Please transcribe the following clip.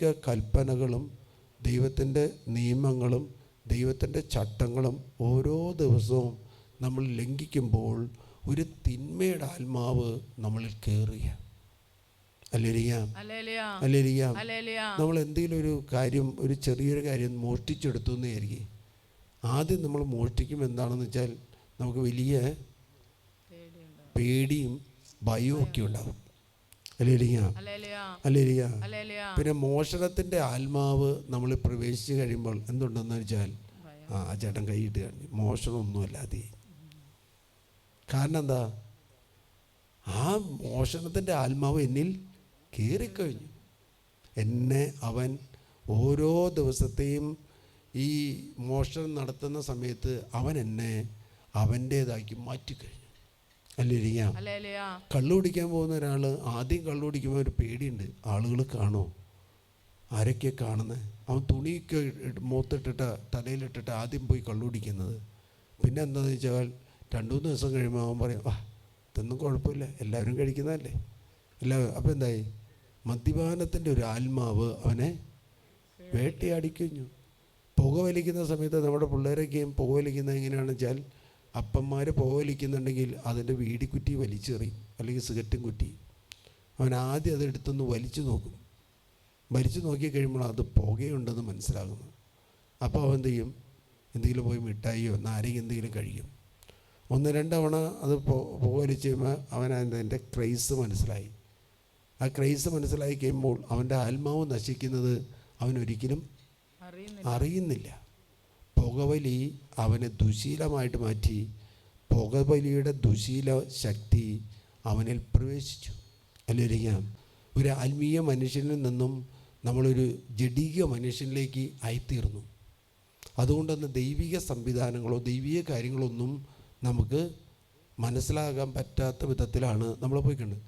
ദൈവിക കൽപ്പനകളും ദൈവത്തിൻ്റെ നിയമങ്ങളും ദൈവത്തിൻ്റെ ചട്ടങ്ങളും ഓരോ ദിവസവും നമ്മൾ ലംഘിക്കുമ്പോൾ ഒരു തിന്മയുടെ ആത്മാവ് നമ്മളിൽ കയറുക. Hallelujah, hallelujah. നമ്മൾ എന്തെങ്കിലും ഒരു കാര്യം, ഒരു ചെറിയൊരു കാര്യം മോഷ്ടിച്ചെടുത്തു എന്ന് വിചാരിക്കും. ആദ്യം നമ്മൾ മോഷ്ടിക്കും എന്താണെന്ന് വെച്ചാൽ നമുക്ക് വലിയ പേടിയും ഭയവും ഒക്കെ ഉണ്ടാകും. Hallelujah, hallelujah. പിന്നെ മോഷണത്തിൻ്റെ ആത്മാവ് നമ്മൾ പ്രവേശിച്ച് കഴിയുമ്പോൾ എന്തുണ്ടെന്ന് വെച്ചാൽ ആ ചേട്ടൻ കൈയിട്ട് കഴിഞ്ഞു, മോഷണമൊന്നുമല്ലാതെ. കാരണം എന്താ? ആ മോഷണത്തിൻ്റെ ആത്മാവ് എന്നിൽ കയറിക്കഴിഞ്ഞു. എന്നെ അവൻ ഓരോ ദിവസത്തെയും ഈ മോഷണം നടത്തുന്ന സമയത്ത് അവൻ എന്നെ അവൻ്റേതാക്കി മാറ്റിക്കഴിഞ്ഞു. ഹല്ലേലൂയ. കള്ളു കുടിക്കാൻ പോകുന്ന ഒരാൾ ആദ്യം കള്ളു കുടിക്കുമ്പോൾ ഒരു പേടിയുണ്ട്, ആളുകൾ കാണോ, ആരൊക്കെ കാണുന്നത്. അവൻ തുണിയൊക്കെ മുഖത്തിട്ടിട്ട് തലയിലിട്ടിട്ട് ആദ്യം പോയി കള്ളു കുടിക്കുന്നത്. പിന്നെ എന്താണെന്ന് വെച്ചാൽ 2-3 ദിവസം കഴിയുമ്പോൾ അവൻ പറയും, ഇതൊന്നും കുഴപ്പമില്ല, എല്ലാവരും കഴിക്കുന്നതല്ലേ എല്ലാവരും. അപ്പോൾ എന്തായി? മദ്യപാനത്തിൻ്റെ ഒരു ആത്മാവ് അവനെ വേട്ടയാടിക്കഴിഞ്ഞു. പുക വലിക്കുന്ന സമയത്ത് നമ്മുടെ പിള്ളേരൊക്കെയും പുക വലിക്കുന്നത് എങ്ങനെയാണെന്ന് വെച്ചാൽ, അപ്പന്മാർ പുക വലിക്കുന്നുണ്ടെങ്കിൽ അതിൻ്റെ വീടിക്കുറ്റി വലിച്ചെറിയും, അല്ലെങ്കിൽ സിഗരറ്റും കുറ്റി. അവൻ ആദ്യം അതെടുത്തൊന്ന് വലിച്ചു നോക്കും. വലിച്ചു നോക്കിക്കഴിയുമ്പോൾ അത് പുകയുണ്ടെന്ന് മനസ്സിലാകുന്നു. അപ്പോൾ അവൻ എന്ത് ചെയ്യും? എന്തെങ്കിലും പോയി മിഠായിയോ നാരങ്ങ എന്തെങ്കിലും കഴിക്കും. 1-2 തവണ അത് പുക വലിച്ച് കഴിയുമ്പോൾ അവനതിൻ്റെ ക്രൈസ് മനസ്സിലായി. ആ ക്രൈസ് മനസ്സിലായി കഴിയുമ്പോൾ അവൻ്റെ ആത്മാവ് നശിക്കുന്നത് അവനൊരിക്കലും അറിയുന്നില്ല. പുകവലി അവനെ ദുശീലമായിട്ട് മാറ്റി. പുകവലിയുടെ ദുശീല ശക്തി അവനിൽ പ്രവേശിച്ചു. അല്ലെങ്കിൽ ഒരു ആത്മീയ മനുഷ്യനിൽ നിന്നും നമ്മളൊരു ജഡിക മനുഷ്യനിലേക്ക് ആയിത്തീർന്നു. അതുകൊണ്ടൊന്ന് ദൈവിക സംവിധാനങ്ങളോ ദൈവിക കാര്യങ്ങളൊന്നും നമുക്ക് മനസ്സിലാകാൻ പറ്റാത്ത വിധത്തിലാണ് നമ്മൾ പോയിക്കുന്നത്.